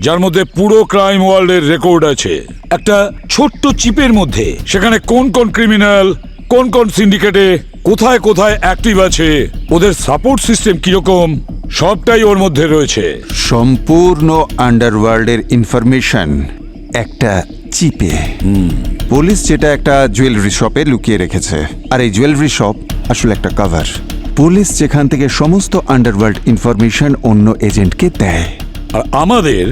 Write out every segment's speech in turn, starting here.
যার মধ্যে পুরো ক্রাইম ওয়ার্ল্ডের রেকর্ড আছে। একটা ছোট্ট চিপের মধ্যে সেখানে কোন কোন ক্রিমিনাল, কোন কোন সিন্ডিকেটে কোথায় কোথায় অ্যাক্টিভ আছে, ওদের সাপোর্ট সিস্টেম কিরকম, সবটাই ওর মধ্যে রয়েছে। সম্পূর্ণ আন্ডারওয়ার্ল্ডের ইনফরমেশন একটা চিপে। পুলিশ যেটা একটা জুয়েলারি শপে লুকিয়ে রেখেছে, আর এই জুয়েলারি শপ আসলে একটা কভার। পুলিশ যেখান থেকে সমস্ত আন্ডারওয়ার্ল্ড ইনফরমেশন অন্য এজেন্টকে দেয়। আর আমাদের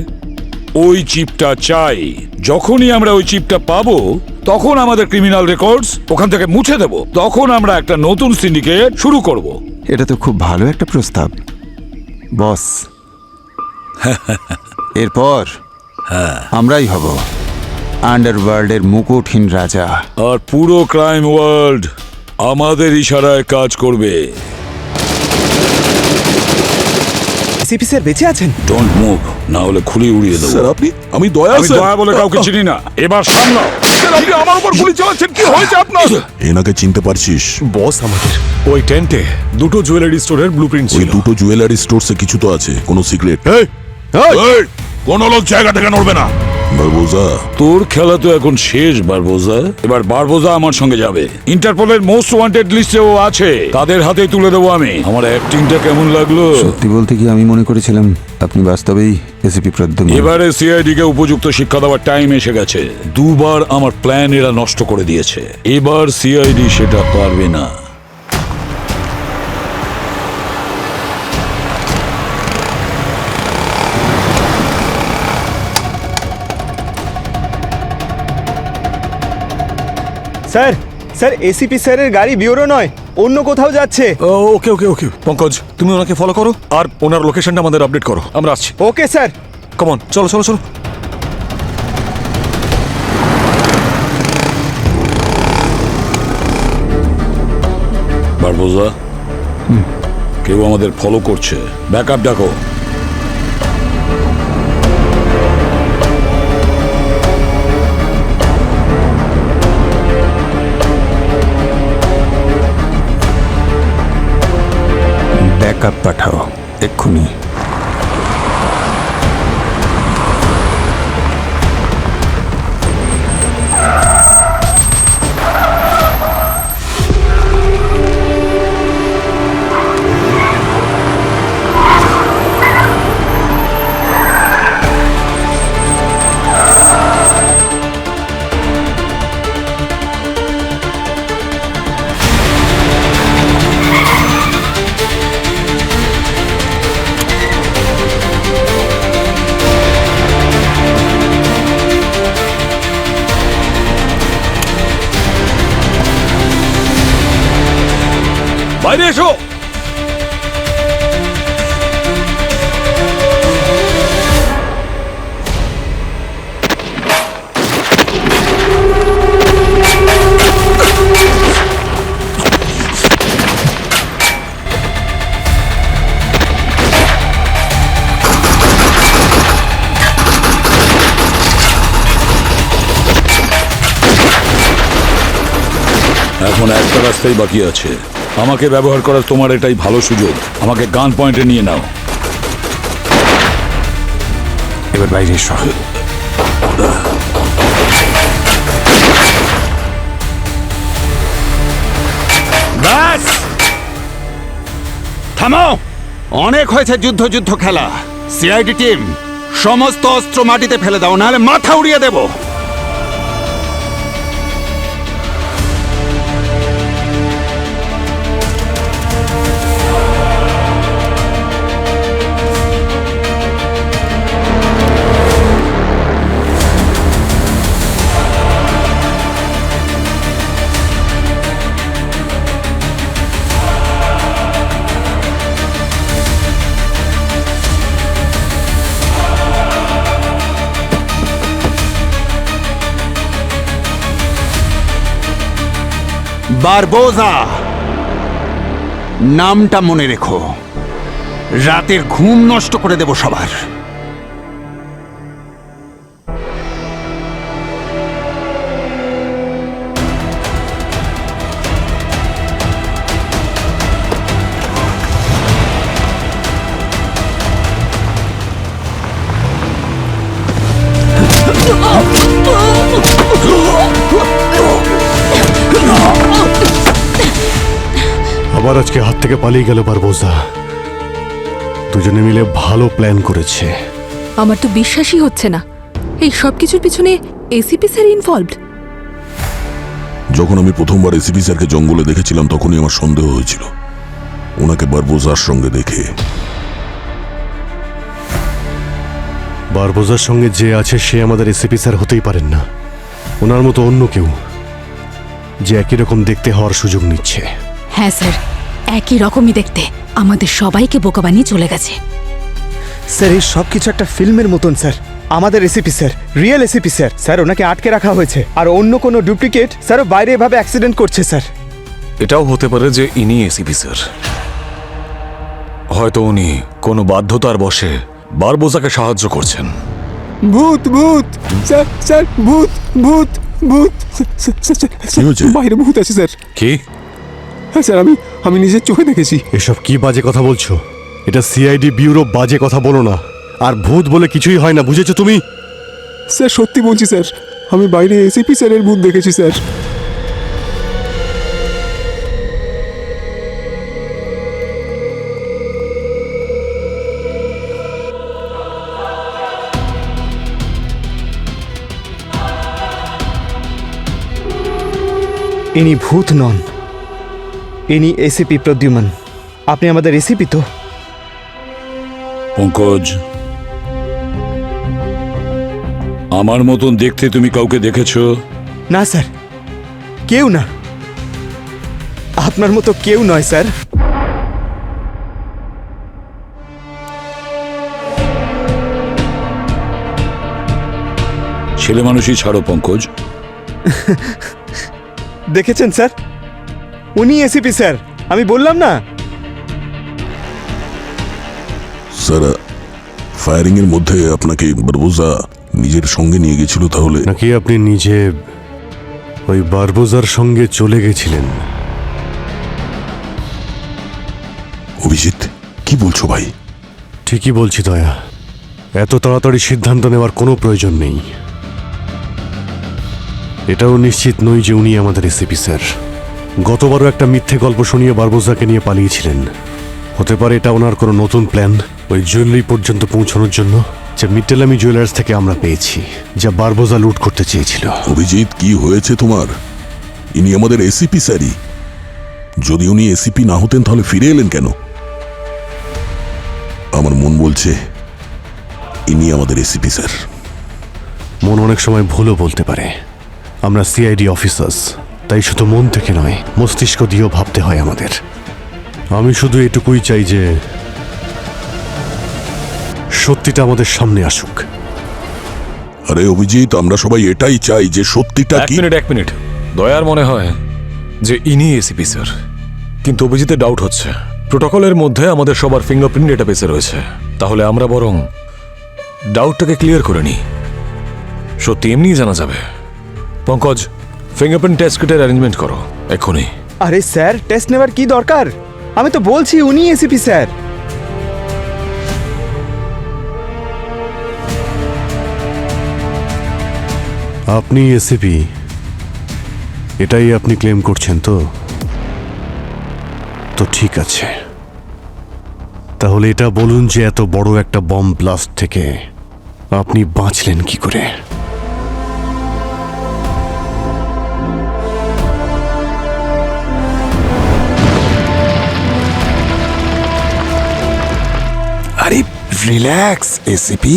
ওই চিপটা চাই। যখনই আমরা ওই চিপটা পাবো তখন আমাদের ক্রিমিনাল রেকর্ডস ওখান থেকে মুছে দেব। তখন আমরা একটা নতুন সিন্ডিকেট শুরু করব। এটা তো খুব ভালো একটা প্রস্তাব বস। এরপর আমরাই হব আন্ডারওয়ার্ল্ডের মুকুটহীন রাজা। আর পুরো ক্রাইম ওয়ার্ল্ড আমাদের ইশারায় কাজ করবে। এসিপি স্যার বেঁচে আছেন? ডোন্ট মুভ, না হলে খুলি উড়িয়ে দেবো। স্যার আপনি, আমি দয়া আমি দয়া বলে কাউকে চিনি না। এবার সামলাও। স্যার আপনি আমার উপর গুলি চালাচ্ছেন, কি হয়েছে আপনার? এনাকে চিনতে পারছিস? বস আমাদের ওই টেন্টে দুটো জুয়েলারি স্টোরের ব্লুপ্রিন্ট ওই ছিল। দুটো জুয়েলারি স্টোরসে কিছু তো আছে, কোনো সিক্রেট? কোন লোক জায়গা থেকে নড়বে না। বারবোজা, তোর খেলা তো এখন শেষ বারবোজা। এবার বারবোজা আমার সঙ্গে যাবে। ইন্টারপোলের মোস্ট ওয়ান্টেড লিস্টে ও আছে, তাদের হাতে তুলে দেবো আমি। আমার অ্যাক্টিংটা কেমন লাগলো? সত্যি বলতে কি আমি মনে করেছিলাম আপনি বাস্তবেই এসিপি প্রদ্যুম্ন। এবারে সিআইডি কে উপযুক্ত শিক্ষা দেওয়ার টাইম এসে গেছে। দুবার আমার প্ল্যান এরা নষ্ট করে দিয়েছে, এবার সিআইডি সেটা পারবে না। স্যার, স্যার এসিপি স্যারের গাড়ি বিউরো নয়, অন্য কোথাও যাচ্ছে। ওকে ওকে ওকে পঙ্কজ, তুমি ওনাকে ফলো করো আর ওনার লোকেশনটা আমাদের আপডেট করো। আমরা আসছি। Okay sir. কমন, চলো চলো চলো। বারবোজা, কেউ আমাদের ফলো করছে, ব্যাকআপ ডাকো। ব্যাকআপ পাঠাও এক্ষুনি। বাইরে এসো। এখন একটা রাস্তাই বাকি আছে, আমাকে ব্যবহার করার তোমার এটাই ভালো সুযোগ। আমাকে গান পয়েন্টে নিয়ে নাও। এবার বাইরে এসো। ব্যাস, থামো, অনেক হয়েছে যুদ্ধ যুদ্ধ খেলা। সিআইডি টিম, সমস্ত অস্ত্র মাটিতে ফেলে দাও, নাহলে মাথা উড়িয়ে দেব। বারবোজা, নামটা মনে রেখো, রাতের ঘুম নষ্ট করে দেব সবার। আবার আজকে হাত থেকে পালিয়ে গেল বারবোজা। দুজনে মিলে ভালো প্ল্যান করেছে। আমার তো বিশ্বাসই হচ্ছে না এই সব কিছুর পিছনে এসিপি স্যার ইনভলভড। যখন আমি প্রথমবার এসিপি স্যারকে জঙ্গলে দেখেছিলাম তখনই আমার সন্দেহ হয়েছিল ওনাকে বারবোজার সঙ্গে দেখে। বারবোজার সঙ্গে যে আছে সে আমাদের এসিপি স্যার হতেই পারেন না। ওনার মতো অন্য কেউ যে একই রকম দেখতে হওয়ার সুযোগ নিচ্ছে। হ্যাঁ স্যার, একই রকমই দেখতে, আমাদের সবাইকে বোকা বানিয়ে চলে গেছে। স্যার এই সব কিছু একটা ফিল্মের মতন স্যার। আমাদের ACP sir, real ACP sir, sir ওনাকে আটকে রাখা হয়েছে আর অন্য কোনো ডুপ্লিকেট স্যারও বাইরে এভাবে অ্যাক্সিডেন্ট করছে স্যার। এটাও হতে পারে যে ইনি এসিপি স্যার। হয়তো উনি কোনো বাধ্যতার বশে বারবোজাকে সাহায্য করছেন। ভূত ভূত স্যার, স্যার ভূত ভূত ভূত কি হয়েছে? বাইরে ভূত আছে স্যার। কি? হ্যাঁ স্যার, আমি নিজের চোখে দেখেছি। এসব কি বাজে কথা বলছো? এটা সিআইডি ব্যুরো, বাজে কথা বলো না। আর ভূত বলে কিছুই হয় না, বুঝেছো তুমি? স্যার সত্যি বলছি স্যার, আমি বাইরে এসিপি স্যারের ভূত দেখেছি স্যার। ইনি ভূত নন, ইনি এসিপি প্রদ্যুমন। আপনি আমাদের এসিপি তো? পঙ্কজ, আমার মতন দেখতে তুমি কাউকে দেখেছো? না স্যার, কেউ না, আপনার মতো কেউ নয় স্যার। ছেলে মানুষই ছাড়ো পঙ্কজ। দেখেছেন স্যার, উনি এসিপি স্যার, আমি বললাম না। স্যার, ফায়ারিং এর মধ্যে আপনাকে বারবোজা নিজের সঙ্গে নিয়ে গেছিল তাহলে? নাকি আপনি নিজে ওই বারবোজার সঙ্গে চলে গেছিলেন? অভিজিৎ, কি বলছো ভাই? ঠিকই বলছি দয়া, এত তাড়াতাড়ি সিদ্ধান্ত নেওয়ার কোনো প্রয়োজন নেই। এটাও নিশ্চিত নই যে উনি আমাদের এসিপি স্যার। গতবারও একটা মিথ্যে গল্প শুনিয়ে বারবোজাকে নিয়ে পালিয়েছিলেন। হতে পারে এটা ওনার কোনো নতুন প্ল্যান ওই জুয়েলারি পর্যন্ত পৌঁছানোর জন্য, যা মিটেলামি জুয়েলার্স থেকে আমরা পেয়েছি, যা বারবোজা লুট করতে চেয়েছিল। অভিজিৎ, কি হয়েছে তোমার? ইনি আমাদের এসিপি স্যারই। যদি উনি এসিপি না হতেন তাহলে ফিরে এলেন কেন? আমার মন বলছে ইনি আমাদের এসিপি স্যার। মন অনেক সময় ভুলও বলতে পারে। আমরা সিআইডি অফিসার্স, তাই শুধু মন থেকে নয়, মস্তিষ্ক দিয়েও ভাবতে হয় আমাদের। আমি শুধু এটুকুই চাই যে সত্যিটা আমাদের সামনে আসুক। আরে অভিজিৎ, আমরা সবাই এটাই চাই যে সত্যিটা এক কি। মিনিট। দয়ার মনে হয় যে ইনি এসিপি স্যার, কিন্তু অভিজিতের ডাউট হচ্ছে। প্রোটোকলের মধ্যে আমাদের সবার ফিঙ্গারপ্রিন্ট ডেটাবেসে রয়েছে, তাহলে আমরা বরং ডাউটটাকে ক্লিয়ার করে নিই। সত্যি এমনিই জানা যাবে। পঙ্কজ, ফিঙ্গারপ্রিন্ট টেস্ট কিটের অ্যারেঞ্জমেন্ট করো এক্ষুনি। আরে স্যার, টেস্ট নেওয়ার কি দরকার? আমি তো বলছি উনি এসিপি স্যার। আপনি এসিপি, এটাই আপনি ক্লেম করছেন তো? তো ঠিক আছে, তাহলে এটা বলুন যে এত বড় একটা বম্ব ব্লাস্ট থেকে আপনি বাঁচলেন কি করে? আরে রিল্যাক্স এসিপি,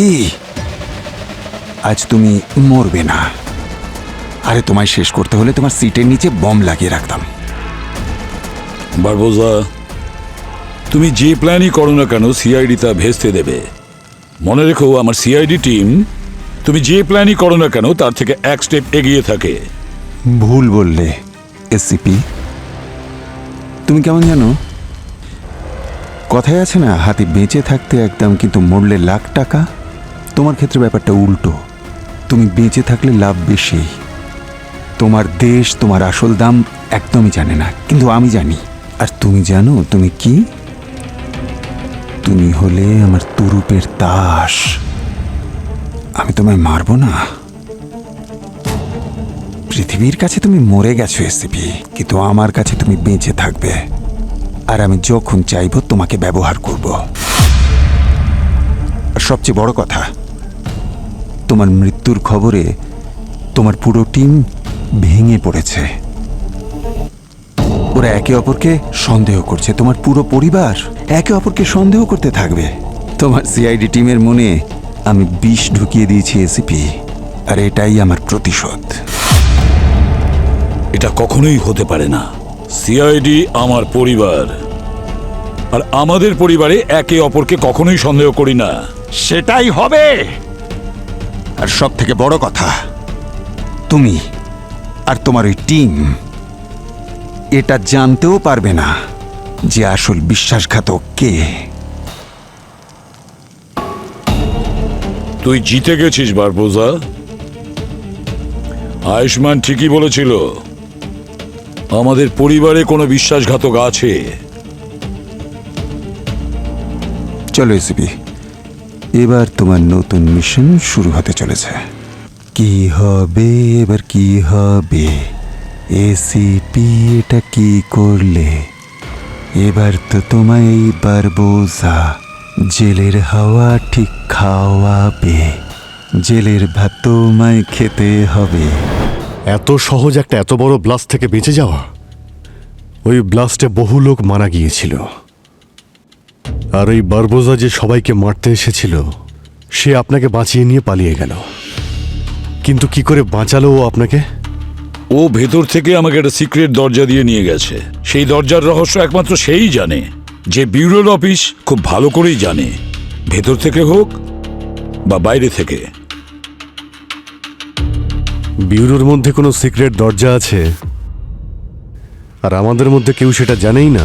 আজ তুমি মরবে না। আরে তোমায় শেষ করতে হলে তোমার সিটের নিচে বম লাগিয়ে রাখতাম। বারবোজা, তুমি যে প্ল্যানই করো না কেন সিআইডি তা ভেস্তে দেবে। মনে রেখো, আমার সিআইডি টিম তুমি যে প্ল্যানই করো না কেন তার থেকে এক স্টেপ এগিয়ে থাকে। ভুল বললে এসিপি। তুমি কেমন জানো, কথায় আছে না, হাতি বেঁচে থাকতে একদম কিন্তু মরলে লাখ টাকা। তোমার ক্ষেত্রে ব্যাপারটা উল্টো। তুমি বেঁচে থাকলে লাভ বেশি। তোমার দেশ তোমার আসল দাম একদমই জানে না, কিন্তু আমি জানি। আর তুমি জানো তুমি কি? তুমি হলে আমার তুরুপের তাস। আমি তোমায় মারবো না। পৃথিবীর কাছে তুমি মরে গেছো এসিপি, কিন্তু আমার কাছে তুমি বেঁচে থাকবে। আর আমি যখন চাইব তোমাকে ব্যবহার করব। আর সবচেয়ে বড় কথা, তোমার মৃত্যুর খবরে তোমার পুরো টিম ভেঙে পড়েছে। ওরা একে অপরকে সন্দেহ করছে, তোমার পুরো পরিবার একে অপরকে সন্দেহ করতে থাকবে। তোমার সিআইডি টিমের মনে আমি বিষ ঢুকিয়ে দিয়েছি এসিপি, আর এটাই আমার প্রতিশোধ। এটা কখনোই হতে পারে না। সিআইডি আমার পরিবার, আর আমাদের পরিবারে একে অপরকে কখনোই সন্দেহ করি না। সেটাই হবে। আর সব থেকে বড় কথা, তুমি আর তোমার ওই টিম এটা জানতেও পারবে না যে আসল বিশ্বাসঘাতক কে। তুই জিতে গেছিস বারবোজা। আয়ুষ্মান ঠিকই বলেছিল, আমাদের পরিবারে কোনো বিশ্বাসঘাতক আছে। চলো এসিপি, এবার তোমার নতুন মিশন শুরু হতে চলেছে। কি হবে এবার, কি হবে? এসিপি এটা কি করলে? এবার তো তোমায় এই বারবোজা জেলের হাওয়া ঠিক খাওয়াবে। জেলের ভাত তোমায় খেতে হবে। এত সহজ একটা এত বড় ব্লাস্ট থেকে বেঁচে যাওয়া? ওই ব্লাস্টে বহু লোক মারা গিয়েছিল, আর ওই বারবোজা যে সবাইকে মারতে এসেছিল সে আপনাকে বাঁচিয়ে নিয়ে পালিয়ে গেল। কিন্তু কি করে বাঁচালো ও আপনাকে? ও ভেতর থেকে আমাকে একটা সিক্রেট দরজা দিয়ে নিয়ে গেছে। সেই দরজার রহস্য একমাত্র সেই জানে, যে ব্যুরোর অফিস খুব ভালো করেই জানে, ভেতর থেকে হোক বা বাইরে থেকে। ব্যুরোর মধ্যে কোনো সিক্রেট দরজা আছে, আর আমাদের মধ্যে কেউ সেটা জানেই না।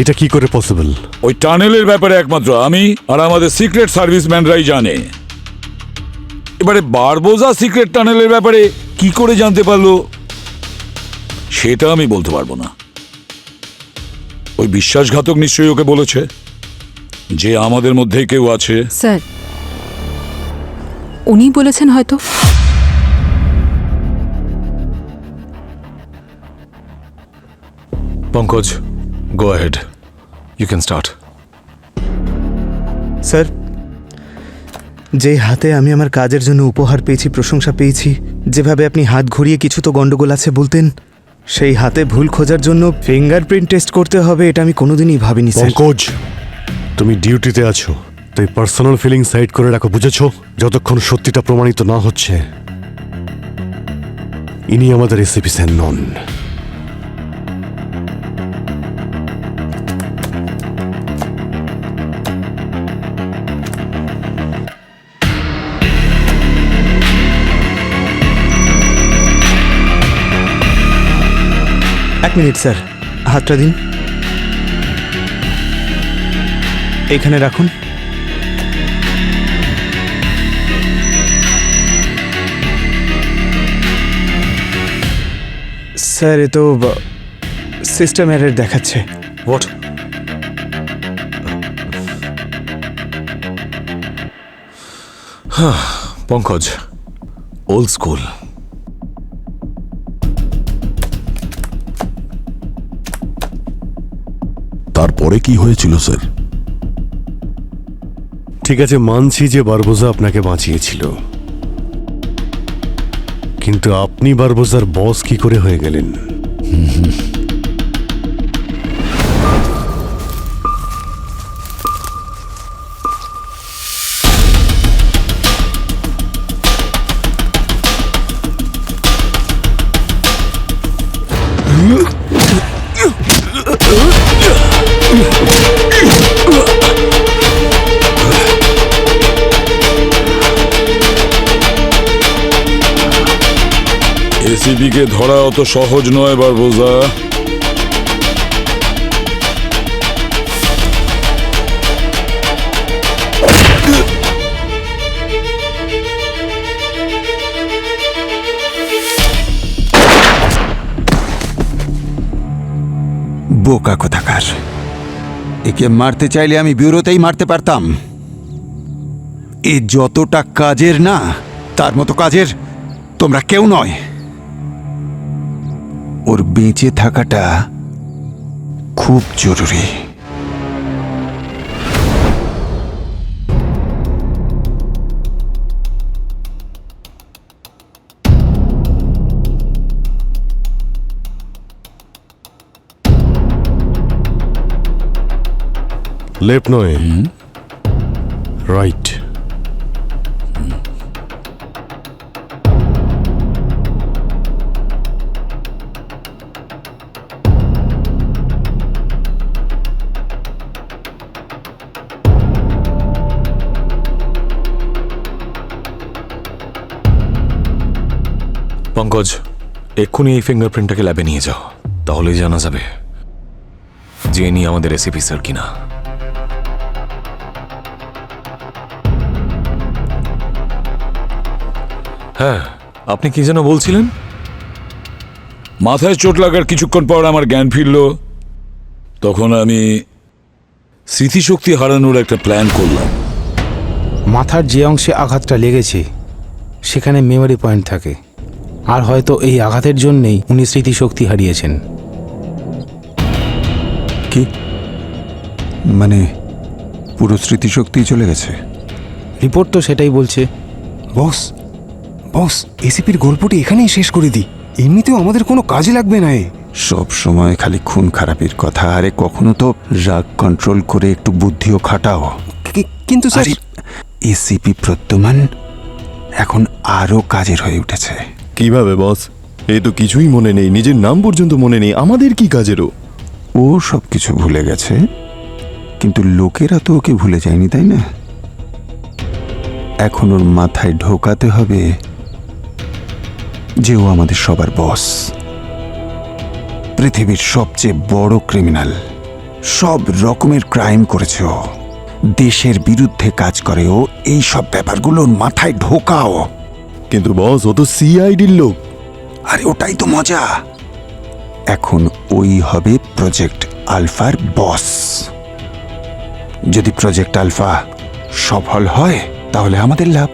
এটা কি করে পসিবল? ওই টানেলের ব্যাপারে একমাত্র আমি আর আমাদের সিক্রেট সার্ভিসম্যানরাই জানে। এবারে বারবোজা সিক্রেট টানেলের ব্যাপারে কি করে জানতে পারলো সেটা আমি বলতে পারবো না। ওই বিশ্বাসঘাতক নিশ্চয়ই ওকে বলেছে যে আমাদের মধ্যেই কেউ আছে। স্যার, উনি বলেছেন হয়তো। Pankaj, go ahead, you can start. Sir, যে হাতে আমি আমার কাজের জন্য উপহার পেয়েছি, প্রশংসা পেয়েছি, যেভাবে আপনি হাত ঘুরিয়ে কিছু তো গন্ডগোল আছে বলতেন, সেই হাতে ভুল খোঁজার জন্য ফিঙ্গারপ্রিন্ট টেস্ট করতে হবে, এটা আমি কোনোদিনই ভাবিনি স্যার। পঙ্কজ, তুমি ডিউটিতে আছো, তাই পার্সোনাল ফিলিং সাইড করে রাখো, বুঝেছো? যতক্ষণ সত্যিটা প্রমাণিত না হচ্ছে, ইনি আমাদের এসিপি স্যার নন। এক মিনিট স্যার, হাতটা দিন, এইখানে রাখুন। স্যার, এ তো সিস্টেম এরর দেখাচ্ছে। হোয়াট? Pankaj, old school. তারপরে কি হয়েছিল স্যার? ঠিক আছে, মানছি যে বারবোজা আপনাকে বাঁচিয়েছিল, কিন্তু আপনি বারবোজার বস কি করে হয়ে গেলেন? এসিবিকে ধরা অত সহজ নয় বারবোজা। বোকা কোথাকার! একে মারতে চাইলে আমি ব্যুরোতেই মারতে পারতাম। এ যতটা কাজের না, তার মতো কাজের তোমরা কেউ নয়। ওর বেঁচে থাকাটা খুব জরুরি। লেফট নয়, রাইট। পঙ্কজ, এক্ষুনি এই ফিঙ্গারপ্রিন্টটাকে ল্যাবে নিয়ে যাও, তাহলেই জানা যাবে যে ইনি আমাদের এসিপি স্যার কিনা। হ্যাঁ, আপনি কি যেন বলছিলেন? মাথায় চোট লাগার কিছুক্ষণ পর আমার জ্ঞান ফিরল। তখন আমি স্মৃতিশক্তি হারানোর একটা প্ল্যান করলাম। মাথার যে অংশে আঘাতটা লেগেছে সেখানে মেমোরি পয়েন্ট থাকে, আর হয়তো এই আঘাতের জন্যেই উনি স্মৃতিশক্তি হারিয়েছেন। কি মানে পুরো স্মৃতিশক্তি চলে গেছে? রিপোর্ট তো সেটাই বলছে। বস বস এসিপির গল্পটি এখানেই শেষ করে দিই, এমনিতেও আমাদের কোনো কাজে লাগবে না। সব সময় খালি খুন খারাপির কথা। আরে কখনো তো রাগ কন্ট্রোল করে একটু বুদ্ধিও খাটাও। কিন্তু স্যার, এসিপি প্রদ্যুমান এখন আরো কাজের হয়ে উঠেছে। কিভাবে বস? এই তো কিছুই মনে নেই, নিজের নাম পর্যন্ত মনে নেই, আমাদের কি কাজেরও? ও সব কিছু ভুলে গেছে, কিন্তু লোকেরা তো ওকে ভুলে যায়নি, তাই না? এখন ওর মাথায় ঢোকাতে হবে যে ও আমাদের সবার বস, পৃথিবীর সবচেয়ে বড় ক্রিমিনাল। সব রকমের ক্রাইম করেছে ও, দেশের বিরুদ্ধে কাজ করে ও। এই সব ব্যাপারগুলো ওর মাথায় ঢোকাও। কিন্তু বস, ও তো সিআইডির লোক। আরে ওটাই তো মজা। এখন ওই হবে প্রজেক্ট আলফার বস। যদি প্রজেক্ট আলফা সফল হয় তাহলে আমাদের লাভ,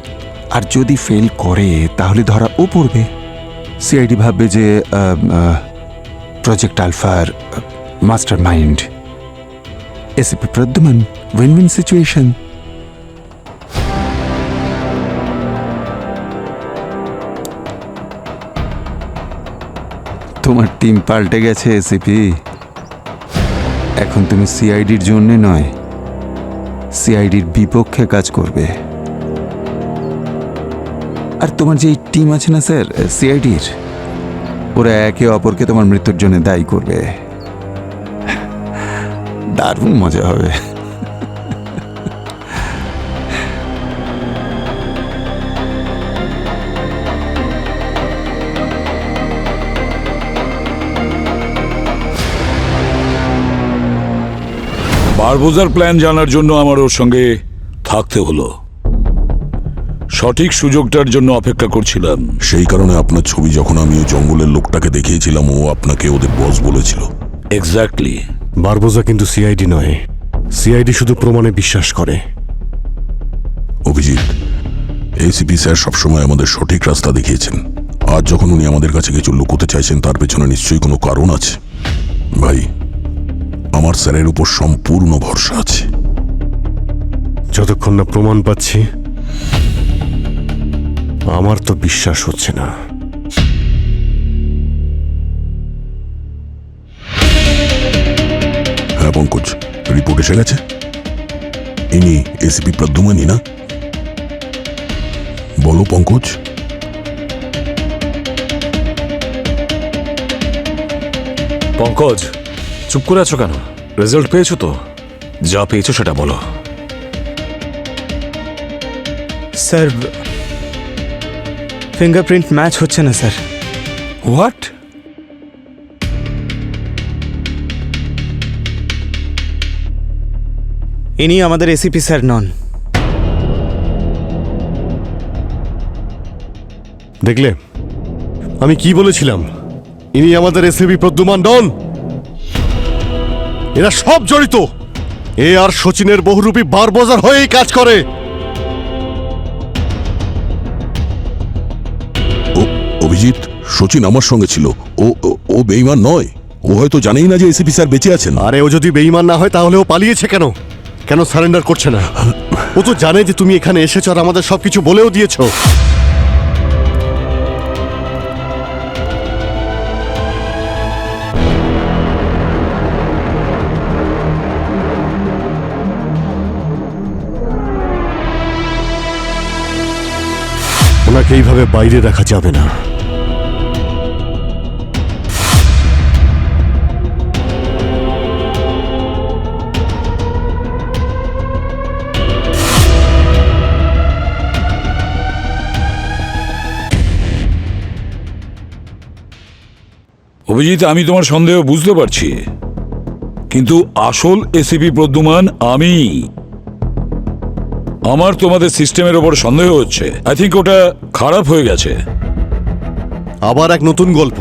আর যদি ফেল করে তাহলে ধরা ও পড়বে। সিআইডি ভাববে যে প্রজেক্ট আলফার master mind ACP Pradyuman. Win win situation. তোমার টিম পাল্টে গেছে এসিপি। এখন তুমি সিআইডির জন্য নয়, সিআইডির বিপক্ষে কাজ করবে। আর তোমার যে টিম আছে না স্যার সিআইডির, ওরা একে অপরকে তোমার মৃত্যুর জন্য দায়ী করবে। দারুণ মজা হবে। বারবোজার প্ল্যান জানার জন্য আমার ওর সঙ্গে থাকতে হলো। সঠিক সুযোগটার জন্য অপেক্ষা করছিলাম। সেই কারণে আপনার ছবি যখন আমি ওই জঙ্গলের লোকটাকে দেখিয়েছিলাম, ও আপনাকে ওদের বস বলেছিল। এক্স্যাক্টলি। বারবোজা কিন্তু সিআইডি নয়, সিআইডি শুধু প্রমাণে বিশ্বাস করে। অভিজিৎ, এসিপি স্যার সবসময় আমাদের সঠিক রাস্তা দেখিয়েছেন। আজ যখন উনি আমাদের কাছে কিছু লুকোতে চাইছেন, তার পেছনে নিশ্চয়ই কোনো কারণ আছে। ভাই, আমার স্যারের উপর সম্পূর্ণ ভরসা আছে। যতক্ষণ না প্রমাণ পাচ্ছি আমার তো বিশ্বাস হচ্ছে না। হ্যাঁ পঙ্কজ, রিপোর্ট এসে গেছে। ইনি এসিপি প্রদ্যুমানই না? বলো পঙ্কজ। পঙ্কজ, চুপ করে আছো কেন? রেজাল্ট পেয়েছো তো? যা পেয়েছো সেটা বলো। স্যার, ফিঙ্গারপ্রিন্ট ম্যাচ হচ্ছে না স্যার। হোয়াট? ইনি আমাদের এসিপি স্যার নন। দেখলে আমি কি বলেছিলাম? ইনি আমাদের এসিপি প্রদ্যুমান ডন। এরা সব জড়িত। এ আর সচিনের বহুরূপী বারবোজার হয়েই কাজ করে। অভিজিৎ, সচিন আমার সঙ্গে ছিল। ও বেঈমান নয়। ও হয়তো জানেই না যে এসিপি স্যার বেঁচে আছেন। আরে ও যদি বেঈমান না হয় তাহলে ও পালিয়েছে কেন? কেন সারেন্ডার করছে না? ও তো জানে যে তুমি এখানে এসেছো আর আমাদের সবকিছু বলেও দিয়েছো। ওনাকে এইভাবে বাইরে রাখা যাবে না। অভিজিৎ, আমি তোমার সন্দেহ বুঝতে পারছি, কিন্তু আসল এসিপি প্রদ্যুমান আমি। আমার তোমাদের সিস্টেমের ওপর সন্দেহ হচ্ছে। আই থিঙ্ক ওটা খারাপ হয়ে গেছে। আবার এক নতুন গল্প।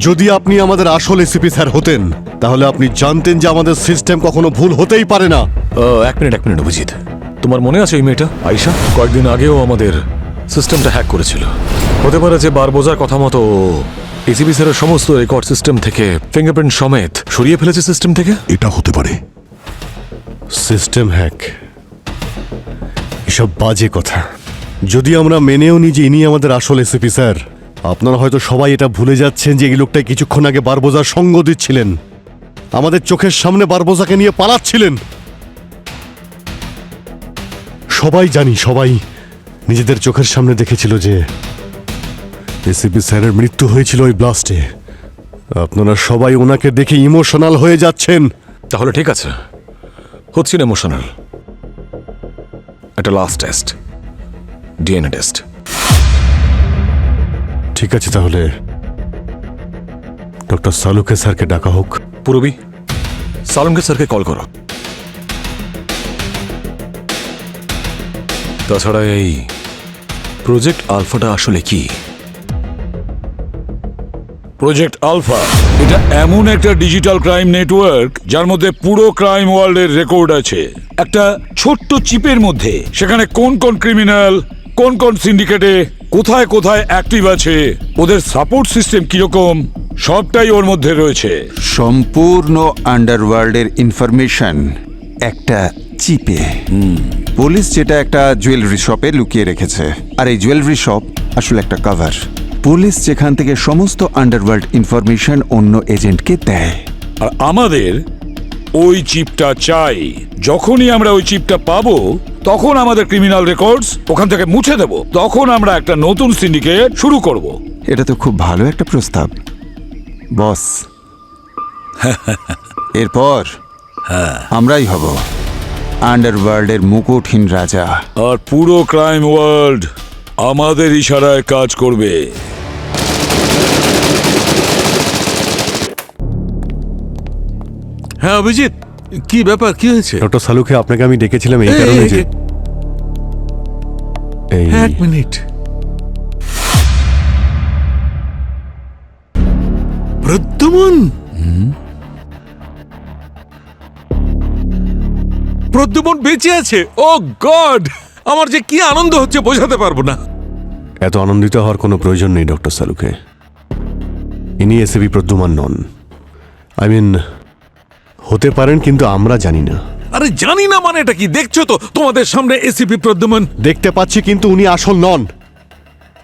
যদি আপনি আমাদের আসল এসিপি স্যার হতেন তাহলে আপনি জানতেন যে আমাদের সিস্টেম কখনো ভুল হতেই পারে না। এক মিনিট অভিজিৎ, তোমার মনে আছে ওই মেয়েটা আয়শা? কয়েকদিন আগেও আমাদের সিস্টেমটা হ্যাক করেছিল। হতে পারে যে বারবোজার কথা মতো এসিপি স্যারের সমস্ত রেকর্ড সিস্টেম থেকে ফিঙ্গারপ্রিন্ট সমেত সরিয়ে ফেলেছে সিস্টেম থেকে। এটা হতে পারে। সিস্টেম হ্যাক, এসব বাজে কথা। যদি আমরা মেনেও নিই যে ইনি আমাদের আসল এসিপি স্যার, আপনারা হয়তো সবাই এটা ভুলে যাচ্ছেন যে এই লোকটা কিছুক্ষণ আগে বারবোজার সঙ্গ দিচ্ছিলেন, আমাদের চোখের সামনে বারবোজাকে নিয়ে পালাচ্ছিলেন। সবাই জানি, সবাই নিজেদের চোখের সামনে দেখেছিল যে এসিপি স্যারের মৃত্যু হয়েছিল ওই ব্লাস্টে। আপনারা সবাই ওনাকে দেখে ইমোশনাল হয়ে যাচ্ছেন। তাহলে ঠিক আছে, হচ্ছি না ইমোশনাল। একটা লাস্ট টেস্ট, ডিএনএ টেস্ট। ঠিক আছে, তাহলে ডক্টর সালুকে স্যারকে ডাকা হোক। পুরবি, সালুকে স্যারকে কল করো। তাছাড়া এই প্রজেক্ট আলফাটা আসলে কি? প্রজেক্ট আলফা এটা এমন একটা ডিজিটাল ক্রাইম নেটওয়ার্ক যার মধ্যে পুরো ক্রাইম ওয়ার্ল্ডের রেকর্ড আছে একটা ছোট্ট চিপের মধ্যে। সেখানে কোন কোন ক্রিমিনাল, কোন কোন সিন্ডিকেটে কোথায় কোথায় অ্যাক্টিভ আছে, ওদের সাপোর্ট সিস্টেম কিরকম, সবটাই ওর মধ্যে রয়েছে। সম্পূর্ণ আন্ডারওয়ার্ল্ডের ইনফরমেশন একটা চিপে। পুলিশ যেটা একটা জুয়েলারি শপে লুকিয়ে রেখেছে, আর এই জুয়েলারি শপ আসলে একটা কভার। পুলিশ যেখান থেকে সমস্ত আন্ডারওয়ার্ল্ড ইনফরমেশন অন্য এজেন্টকে দেয়। আর আমাদের ওই চিপটা চাই। যখনই আমরা ওই চিপটা পাবো তখন আমাদের ক্রিমিনাল রেকর্ডস ওখান থেকে মুছে দেব। তখন আমরা একটা নতুন সিন্ডিকেট শুরু করব। এটা তো খুব ভালো একটা প্রস্তাব বস। এরপর আমরাই হব আন্ডারওয়ার্ল্ডের মুকুটহীন রাজা, আর পুরো ক্রাইম ওয়ার্ল্ড আমাদের ইশারায় কাজ করবে। হ্যাঁ অভিজিৎ, কি ব্যাপার, কি হয়েছে? ডক্টর সালুকে আপনাকে আমি ডেকেছিলাম এই কারণে যে এক মিনিট। প্রদ্যুমন, প্রদ্যুমন বেঁচে আছে। ও গড, আমার যে কি আনন্দ হচ্ছে বোঝাতে পারবো না। এত আনন্দিত হওয়ার কোনো প্রয়োজন নেই ডক্টর সালুকে। ইনি ACP Pradyuman non. I mean হতে পারেন, কিন্তু আমরা জানি না। আরে জানি না মানে এটা কি? দেখছো তো তোমাদের সামনে এসিপি প্রদ্যুমন। দেখতে পাচ্ছি, কিন্তু উনি আসল নন।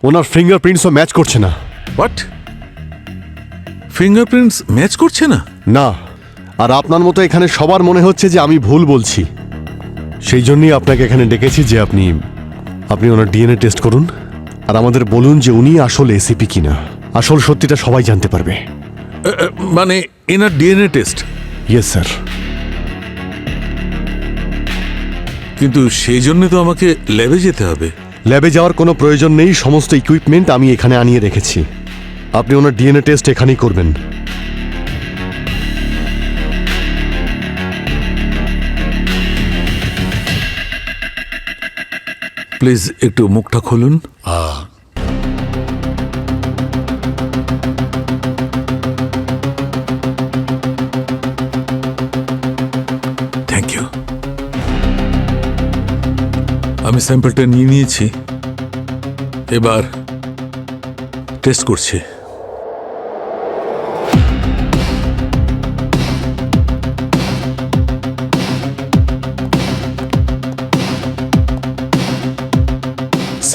ওনার ফিঙ্গারপ্রিন্টসও ম্যাচ করছে না। হোয়াট? ফিঙ্গারপ্রিন্টস ম্যাচ করছে না? না, আর আপনার মতো এখানে সবার মনে হচ্ছে যে আমি ভুল বলছি। সেই জন্যই আপনাকে এখানে ডেকেছি যে আপনি ওনার ডিএনএ টেস্ট করুন আর আমাদের বলুন যে উনি আসল এসিপি কিনা। আসল সত্যিটা সবাই জানতে পারবে। মানে এনার ডিএনএ টেস্ট? Yes sir. কিন্তু সেই জন্য তো আমাকে ল্যাবে যেতে হবে। ল্যাবে যাওয়ার কোনো প্রয়োজন নেই, সমস্ত ইকুইপমেন্ট আমি এখানে আনিয়ে রেখেছি। আপনি ওনার ডিএনএ টেস্ট এখানেই করবেন। প্লিজ একটু মুখটা খুলুন। Thank you. আমি স্যাম্পলটা নিয়ে নিয়েছি, এবার টেস্ট করছি।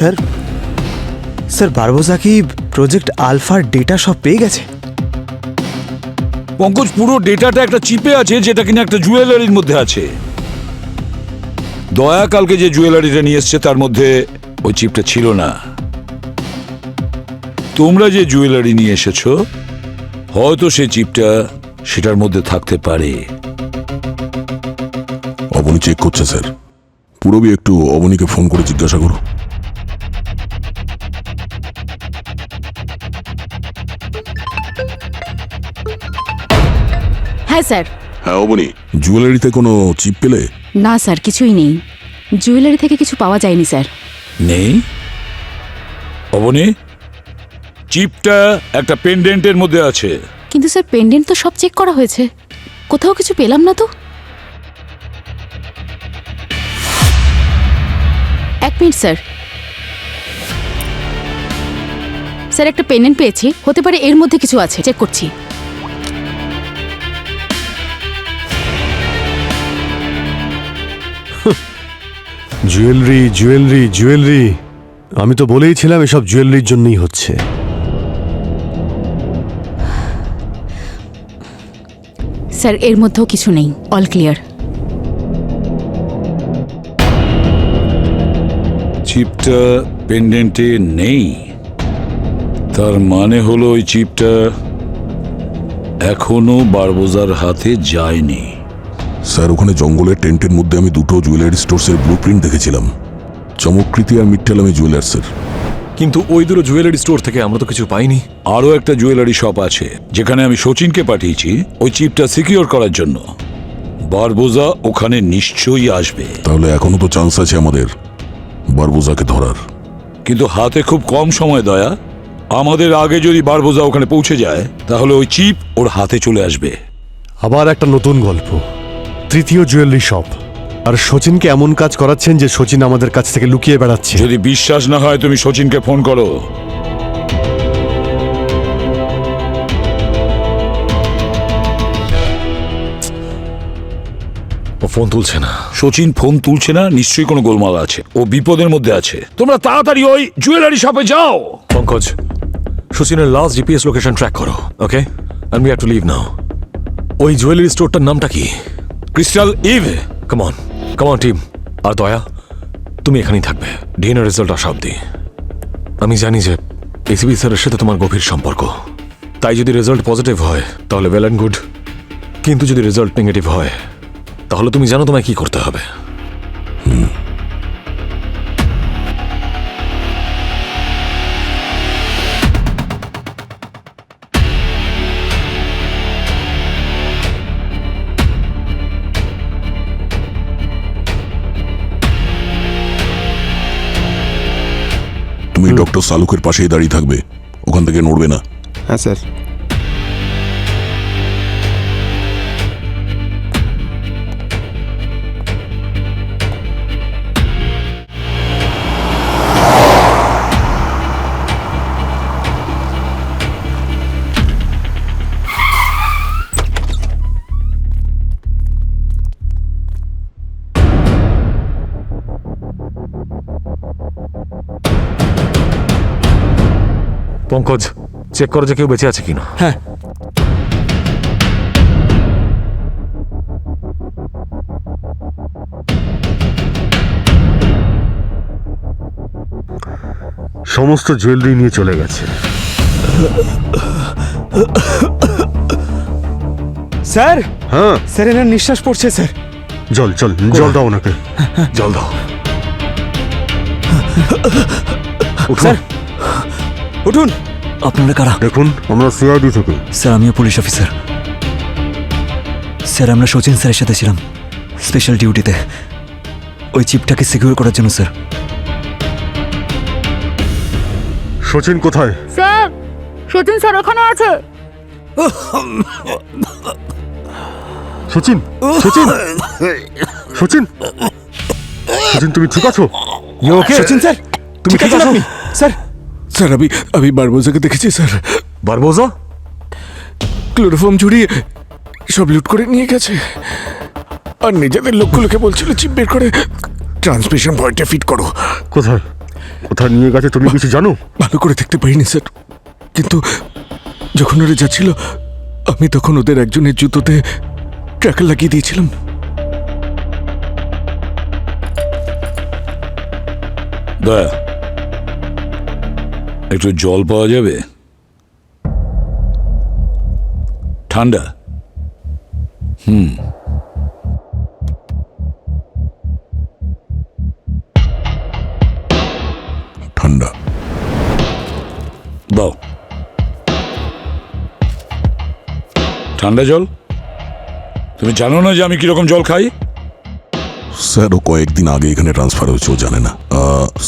স্যার স্যার বারবোজা কি প্রজেক্ট আলফার ডেটা সব পেয়ে গেছে? পঙ্কজ, পুরো ডেটাটা একটা চিপে আছে যেটা কিনা একটা জুয়েলারির মধ্যে আছে। দয়া কালকে যে জুয়েলারিটা নিয়ে এসছে তার মধ্যে ওই চিপটা ছিল না। তোমরা যে জুয়েলারি নিয়ে এসেছো হয়তো সেই চিপটা সেটার মধ্যে থাকতে পারে। অবনী চেক করছে স্যার। পুরবি একটু অবনীকে ফোন করে জিজ্ঞাসা করো। হ্যাঁ স্যার। হ্যাঁ অবনী, জুয়েলারিতে কোনো চিপ পেলে? না স্যার, কিছুই নেই। জুয়েলারি থেকে কিছু পাওয়া যায়নি স্যার। নেই? অবনী, চিপটা একটা পেন্ডেন্টের মধ্যে আছে। কিন্তু স্যার পেন্ডেন্ট তো সব চেক করা হয়েছে, কোথাও কিছু পেলাম না তো। এক মিনিট স্যার। স্যার একটা পেন্ডেন্ট পেয়েছি, হতে পারে এর মধ্যে কিছু আছে, চেক করছি। জুয়েলারি জুয়েলারি জুয়েলারি, আমি তো বলেইছিলাম এসব জুয়েলারির জন্যই হচ্ছে। স্যার এর মধ্যেও কিছু নেই, অল ক্লিয়ার। চিপটা পেন্ডেন্টে নেই, তার মানে হলো ওই চিপটা এখনো বারবোজার হাতে যায়নি। স্যার ওখানে জঙ্গলের টেন্টের মধ্যে আমি দুটো জুয়েলারি স্টোর্সের ব্লু প্রিন্ট দেখেছিলাম, চমকৃতি আর মিট্টালামি জুয়েলার্সের। কিন্তু ওই দুটো জুয়েলারি স্টোর থেকে আমরা তো কিছু পাইনি। আরও একটা জুয়েলারি শপ আছে যেখানে আমি শচীনকে পাঠিয়েছি ওই চিপটা সিকিউর করার জন্য। বারবোজা ওখানে নিশ্চয়ই আসবে। তাহলে এখনো তো চান্স আছে আমাদের বারবোজাকে ধরার। কিন্তু হাতে খুব কম সময় দয়া। আমাদের আগে যদি বারবোজা ওখানে পৌঁছে যায় তাহলে ওই চিপ ওর হাতে চলে আসবে। আবার একটা নতুন গল্প, তৃতীয় জুয়েলারি শপ। আর শচীনকে এমন কাজ করাচ্ছেন যে শচীন আমাদের কাছ থেকে লুকিয়ে বেড়াচ্ছে। যদি বিশ্বাস না হয় তুমি শচীনকে ফোন করো। ও ফোন তুলছে না। শচীন ফোন তুলছে না, নিশ্চয়ই কোনো গোলমাল আছে, ও বিপদের মধ্যে আছে। তোমরা তাড়াতাড়ি ওই জুয়েলারি শপে যাও। পঙ্কজ, শচীনের লাস্ট জিপিএস লোকেশন ট্র্যাক করো, okay? And we have to leave now. ওই জুয়েলারি স্টোরটার নামটা কি? Crystal Eve. Come on team. আর দয়া, তুমি এখানেই থাকবে ডিএনএ রেজাল্ট আসা অব্দি। আমি জানি যে এসিবি স্যারের সাথে তোমার গভীর সম্পর্ক, তাই যদি রেজাল্ট পজিটিভ হয় তাহলে ওয়েল অ্যান্ড গুড, কিন্তু যদি রেজাল্ট নেগেটিভ হয় তাহলে তুমি জানো তোমায় কি করতে হবে। তুমি ডক্টর সালুকের পাশেই দাঁড়িয়ে থাকবে, ওখান থেকে নড়বে না। হ্যাঁ স্যার। পঙ্কজ, চেক করো যে কেউ বেঁচে আছে কিনা। হ্যাঁ। সমস্ত জুয়েলারি নিয়ে চলে গেছে। স্যার। হ্যাঁ স্যার, এনার নিঃশ্বাস পড়ছে স্যার। জল জল জল দাও ওনাকে, জল দাও। স্যার উঠুন। আপনারা কারা? দেখুন, আমরা সিআইডি থেকে। স্যার আমিও পুলিশ অফিসার। স্যার আমরা শচীন স্যারের সাথে ছিলাম স্পেশাল ডিউটিতে, ওই চিপটাকে সিকিউর করার জন্য। স্যার শচীন কোথায়? স্যার শচীন স্যার ওখানে আছে। শচীন শচীন শচীন শচীন, তুমি ঠিক আছো? শচীন স্যার, তুমি ঠিক আছো? স্যার স্যার আমি বারবোজাকে দেখেছি স্যার। বারবোজা? ক্লোরোফর্ম জড়িয়ে সব লুট করে নিয়ে গেছে, আর নিজেদের লোকগুলোকে বলছিল চিপ বের করে ট্রান্সমিশন পয়েন্টে ফিট করো। কোথায়? কোথায় নিয়ে গেছে তুমি কিছু জানো? ভালো করে দেখতে পারিনি স্যার, কিন্তু যখন ওরা যাচ্ছিল আমি তখন ওদের একজনের জুতোতে ট্র্যাকার লাগিয়ে দিয়েছিলাম। দয়া, একটু জল পাওয়া যাবে? ঠান্ডা। ঠান্ডা। দাও ঠান্ডা জল। তুমি জানো না যে আমি কিরকম জল খাই? স্যার ও কয়েকদিন আগে এখানে ট্রান্সফার হয়েছে, ও জানে না।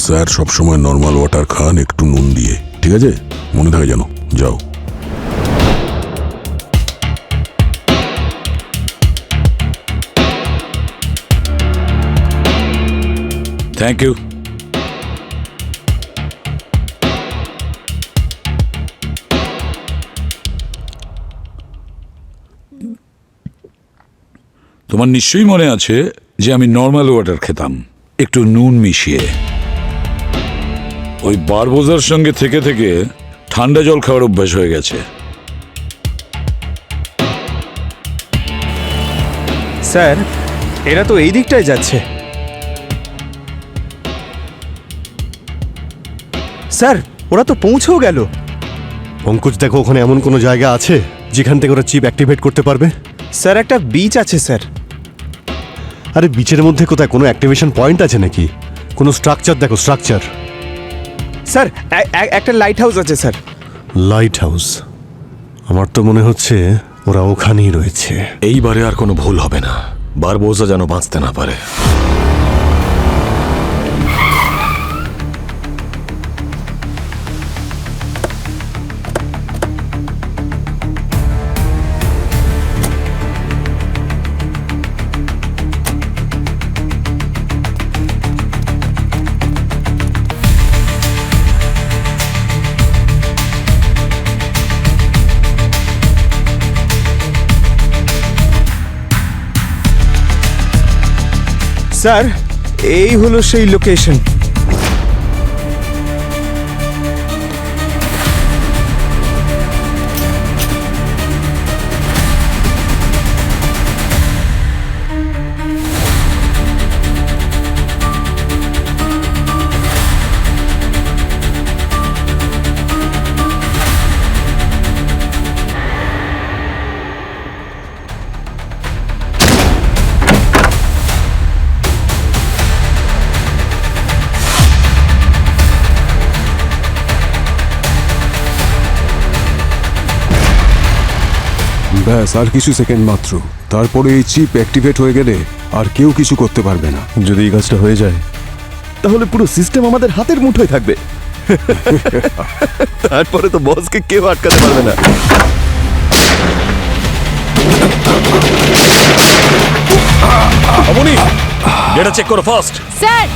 স্যার সবসময় নর্মাল ওয়াটার খান, একটু নুন দিয়ে, ঠিক আছে? মনে থাকে যেন। যাও। Thank you. তোমার নিশ্চয়ই মনে আছে যে আমি নর্মাল ওয়াটার খেতাম, একটু নুন মিশিয়ে। ওই বারবোজার সঙ্গে থেকে থেকে ঠান্ডা জল খাওয়ার অভ্যাস হয়ে গেছে। স্যার, এরা তো এই দিকটায় যাচ্ছে। স্যার, ওরা তো পৌঁছেও গেল। পঙ্কজ, দেখো ওখানে এমন কোনো জায়গা আছে যেখান থেকে ওরা চিপ অ্যাক্টিভেট করতে পারবে? স্যার, একটা বিচ আছে স্যার। আরে বিচের মধ্যে কোথায় কোনো অ্যাক্টিভেশন পয়েন্ট আছে নাকি? কোনো স্ট্রাকচার দেখো, স্ট্রাকচার। স্যার, একটা লাইট হাউস আছে স্যার। Light house? আমার তো মনে হচ্ছে ওরা ওখানেই রয়েছে। এইবারে আর কোনো ভুল হবে না, বারবোজা যেন বাঁচতে না পারে। স্যার, এই হলো সেই লোকেশন। ব্যাস আর কিছু সেকেন্ড মাত্র, তারপরে এই চিপ অ্যাক্টিভেট হয়ে গেলে আর কেউ কিছু করতে পারবে না। যদি এই কাজটা হয়ে যায় তাহলে পুরো সিস্টেম আমাদের হাতের মুঠোয় থাকবে। তারপরে তো বসকে কেউ আটকাতে পারবে না। অবনী, ডেটা চেক করো fast. Sir,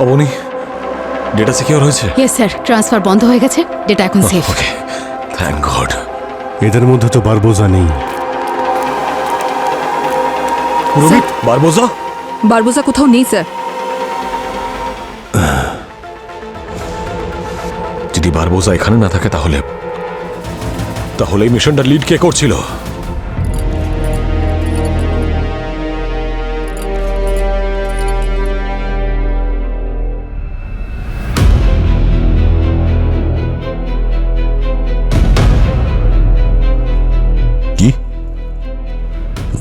Abani, data secure হয়েছে? ইয়েস স্যার, ট্রান্সফার বন্ধ হয়ে গেছে, ডেটা এখন সেফ। ওকে, থ্যাংক গড। এদের মধ্যে তো বারবোজা নেই। রবি, বারবোজা? বারবোজা কোথাও নেই স্যার। যদি বারবোজা এখানে না থাকে তাহলে এই মিশনটা লিড কে করছিল?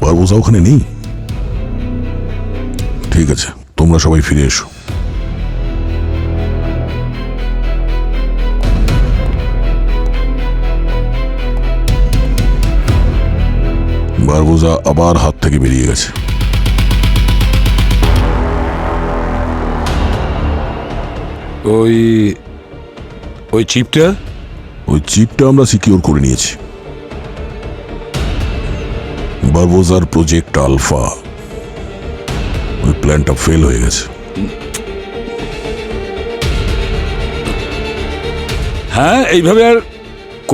বারবোজা ওখানে নেই? ঠিক আছে, তোমরা সবাই ফিরে এসো। বারবোজা আবার হাত থেকে বেরিয়ে গেছে। ওই চিপটা? ওই চিপটা আমরা সিকিউর করে নিয়েছি। বারবোজার প্রজেক্ট আলফা, ওই প্ল্যানটা ফেল হয়ে গেছে। হ্যাঁ, এইভাবে আর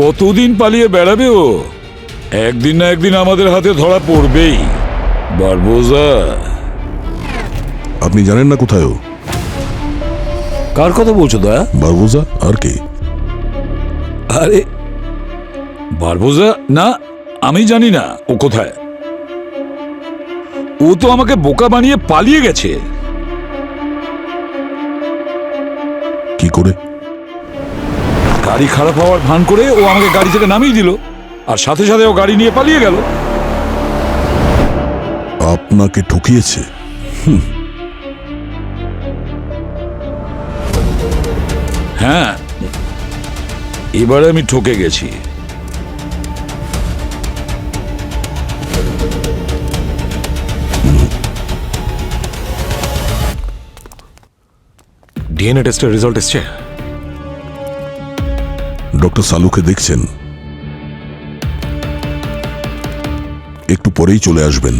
কতদিন পালিয়ে বেড়াবে ও? একদিন না একদিন আমাদের হাতে ধরা পড়বেই। বারবোজা। আপনি জানেন না কোথায় ও? কার কথা বলছো দয়া? বারবোজা আর কে? আরে বারবোজা না, আমি জানি না ও কোথায়। ও তো আমাকে বোকা বানিয়ে পালিয়ে গেছে। কি করে? গাড়ি খারাপ হওয়ার ভান করে ও আমাকে গাড়ি থেকে নামিয়ে দিল, আর সাথে সাথে ও গাড়ি নিয়ে পালিয়ে গেল। আপনাকে ঠকিয়েছে? হ্যাঁ, এবারে আমি ঠকে গেছি। ডিএনএ টেস্টের রেজাল্ট এসছে। ডক্টর সালুকে দেখছেন? একটু পরেই চলে আসবেন।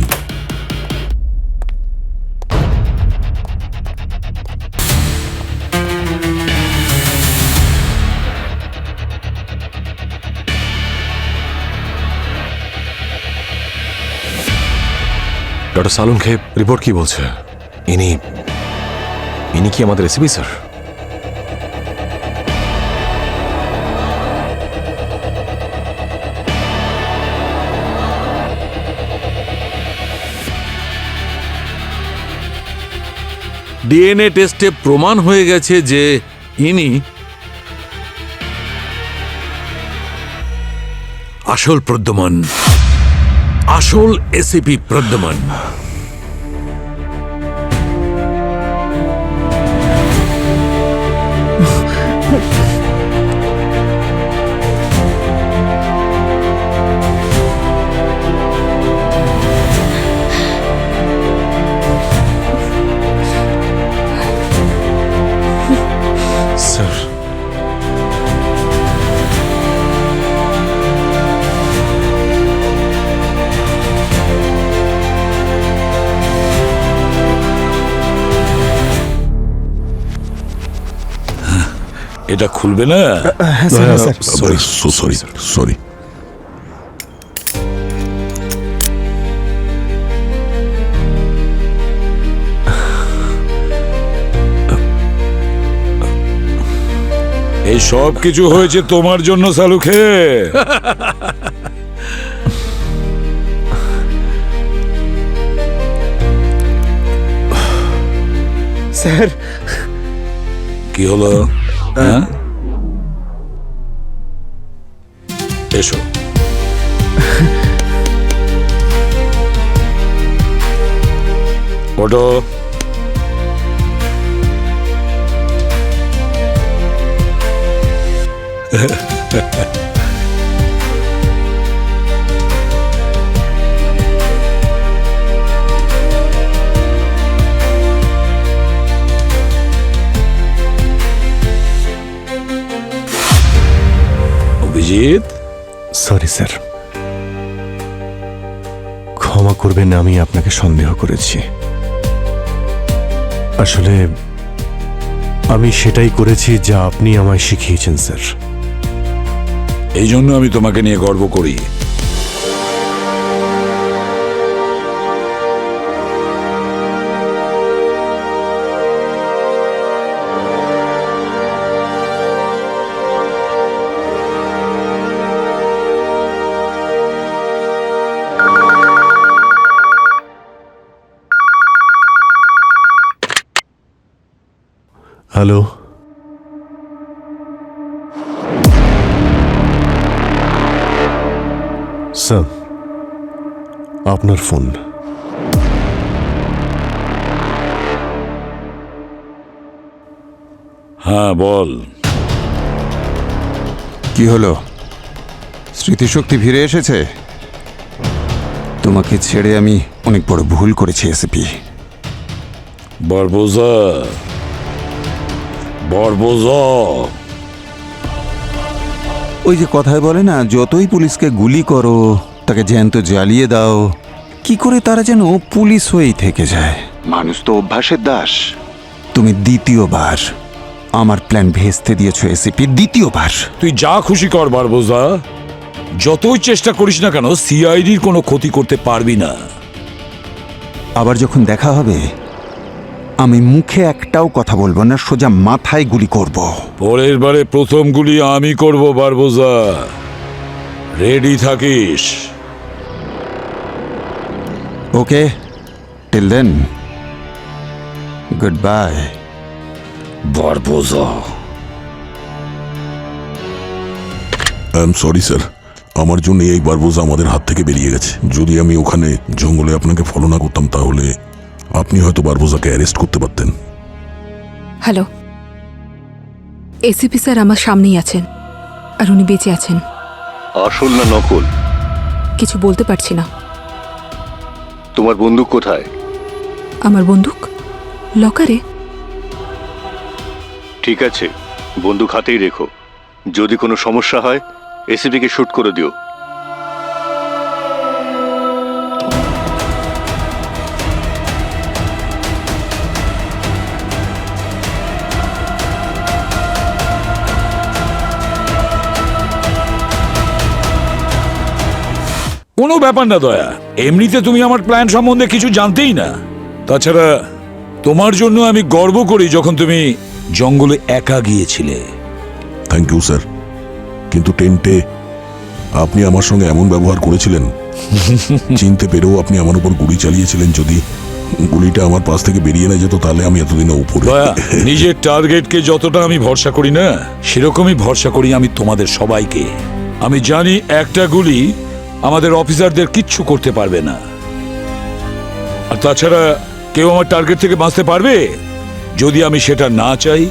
ডক্টর সালুনকে রিপোর্ট কি বলছে? ইনি কি আমাদের এসিপি স্যার? ডিএনএ টেস্টে প্রমাণ হয়ে গেছে যে ইনি আসল প্রদ্যমান, আসল এসিপি প্রদ্যমান। স্যার, এটা খুলবে না? সরি। এই সব কিছু হয়েছে তোমার জন্য সালুখে। স্যার, কি হলো? হ্যাঁ, এসো। ওটো। অভিজিৎ, সরি স্যার, ক্ষমা করবেন, আমি আপনাকে সন্দেহ করেছি। আসলে আমি সেটাই করেছি যা আপনি আমায় শিখিয়েছেন স্যার। এই জন্য আমি তোমাকে নিয়ে গর্ব করি। হ্যালো, স্যার, আপনার ফোন। হ্যাঁ বল। কি হলো? স্মৃতিশক্তি ফিরে এসেছে? তোমাকে ছেড়ে আমি অনেক বড় ভুল করেছি এসিপি। বারবোজা, বারবোজা। ওই যে কথায় বলে না, যতই পুলিশকে গুলি করো, তাকে জ্যান্ত জ্বালিয়ে দাও, কি করে তারা যেন পুলিশ হয়েই থেকে যায়। মানুষ তো অভ্যাসের দাস। তুমি দ্বিতীয়বার আমার প্ল্যান ভেস্তে দিয়েছো এসিপি, দ্বিতীয়বার। তুই যা খুশি কর বারবোজা, যতই চেষ্টা করিস না কেন সিআইডির কোনো ক্ষতি করতে পারবি না। আবার যখন দেখা হবে, আমি মুখে একটাও কথা বলবো না, সোজা মাথায় গুলি করব। পরের বারে প্রথম গুলি আমি করব বারবোজা, রেডি থাকিস। Okay, till then, good bye Barboza. I am sorry sir, আমার জন্য এই বারবোজা আমাদের হাত থেকে বেরিয়ে গেছে। যদি আমি ওখানে জঙ্গলে আপনাকে ফলো না করতাম তাহলে আপনি হয়তো বারবোজাকে অ্যারেস্ট করতে পারতেন। হ্যালো, এসিপি স্যার আমার সামনেই আছেন, আর উনি বেঁচে আছেন। আসল না নকল? কিছু বলতে পারছি না। তোমার বন্দুক কোথায়? আমার বন্দুক লকারে। ঠিক আছে, বন্দুক হাতেই রেখো। যদি কোনো সমস্যা হয় এসিপিকে শুট করে দিও। কোনো ব্যাপার না দয়া, এমনিতে তুমি আমার প্ল্যান সম্বন্ধে কিছু জানতেই না। তাছাড়া তোমার জন্য আমি গর্ব করি যখন তুমি জঙ্গলে একা গিয়েছিলে। থ্যাংক ইউ স্যার, কিন্তু টেন্টে আপনি আমার সঙ্গে এমন ব্যবহার করেছিলেন, চিনতে পেরেও আপনি আমার উপর গুলি চালিয়েছিলেন। যদি গুলিটা আমার পাশ থেকে বেরিয়ে না যেত তাহলে আমি এতদিনে উপরে। দয়া, নিজের টার্গেটকে যতটা আমি ভরসা করি না, সেরকমই ভরসা করি আমি তোমাদের সবাইকে। আমি জানি একটা গুলি আমাদের অফিসারদের কিচ্ছু করতে পারবে না। আর তাছাড়া কেউ আমার টার্গেট থেকে বাঁচতে পারবে যদি আমি সেটা না চাই?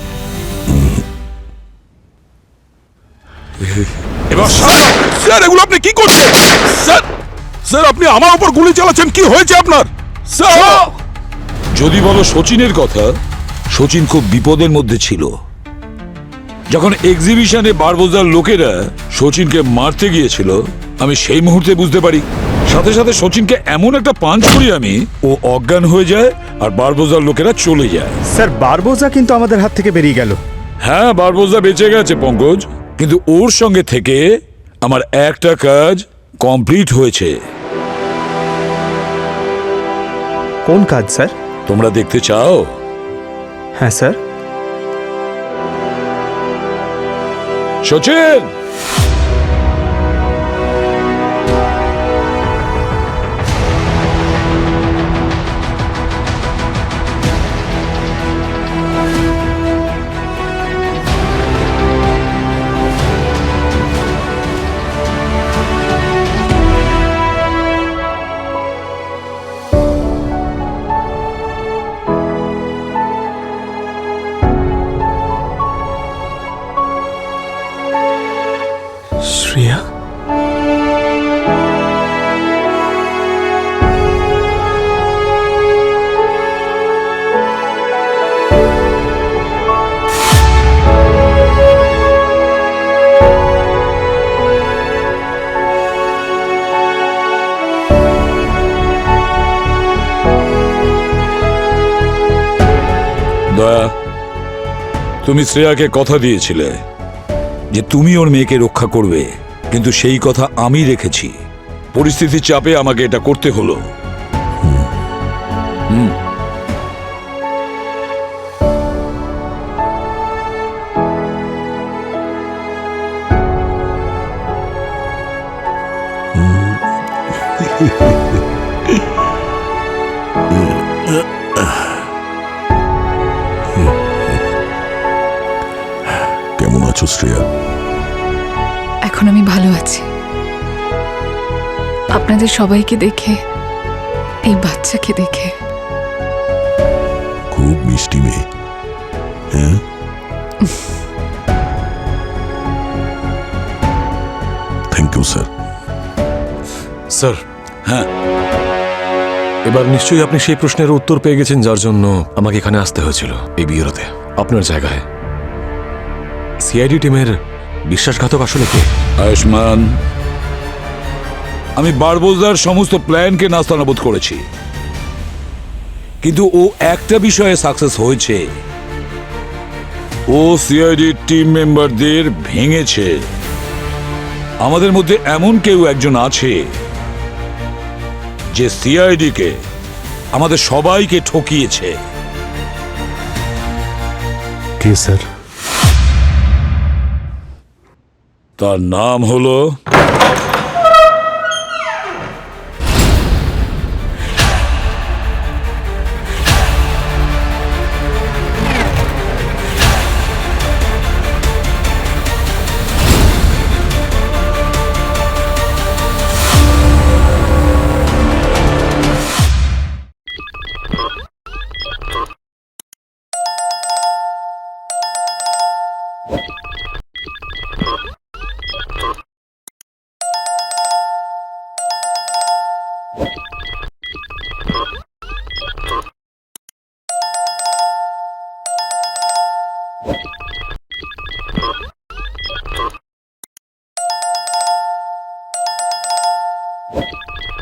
এবার স্যার, এগুলো আপনি কি করছেন? স্যার, স্যার আপনি আমার উপর গুলি চালাচ্ছেন, কি হয়েছে আপনার? স্যার, যদি বলো সচিনের কথা, সচিন খুব বিপদের মধ্যে ছিল। যখন এক্সিবিশনে বারবোজার লোকেরা সচিনকে মারতে গিয়েছিল, আমি সেই মুহূর্তে বুঝতে পারি। সাথে সাথে সচিনকে এমন একটা পাঞ্চ করি আমি, ও অজ্ঞান হয়ে যায় আর বারবোজার লোকেরা চলে যায়। স্যার, বারবোজা কিন্তু আমাদের হাত থেকে বেরিয়ে গেল। হ্যাঁ, বারবোজা বেঁচে গেছে পঙ্কজ, কিন্তু ওর সঙ্গে থেকে আমার একটা কাজ কমপ্লিট হয়েছে। কোন কাজ স্যার? তোমরা দেখতে চাও? হ্যাঁ স্যার। সচিন, শ্রেয়া, দয়া, তুমি শ্রেয়াকে কথা দিয়েছিলে যে তুমি ওর মেয়েকে রক্ষা করবে, কিন্তু সেই কথা আমি রেখেছি। পরিস্থিতির চাপে আমাকে এটা করতে হলো। কেমন আছো শ্রেয়া? এখন আমি ভালো আছি। আপনাদের সবাইকে দেখে এই বাচ্চাকে দেখে। খুব মিষ্টি মেয়ে, হ্যাঁ? Thank you sir. স্যার, হ্যাঁ, এবার নিশ্চয়ই আপনি সেই প্রশ্নের উত্তর পেয়ে গেছেন যার জন্য আমাকে এখানে আসতে হয়েছিল এই বিয়েরতে। আপনার জায়গায় সিআইডি টিমের বিশ্বাসঘাতক আসলে কে? আয়ুষ্মান, আমি বারবোজার সমস্ত প্ল্যানকে নাস্তানাবুদ করেছি, কিন্তু ও একটা বিষয়ে সাকসেস হয়েছে। ও সিআইডি টিম মেম্বারদের ভেঙেছে। আমাদের মধ্যে এমন কেউ একজন আছে যে সিআইডি কে, আমাদের সবাইকে ঠকিয়েছে। কে স্যার? তার নাম হলো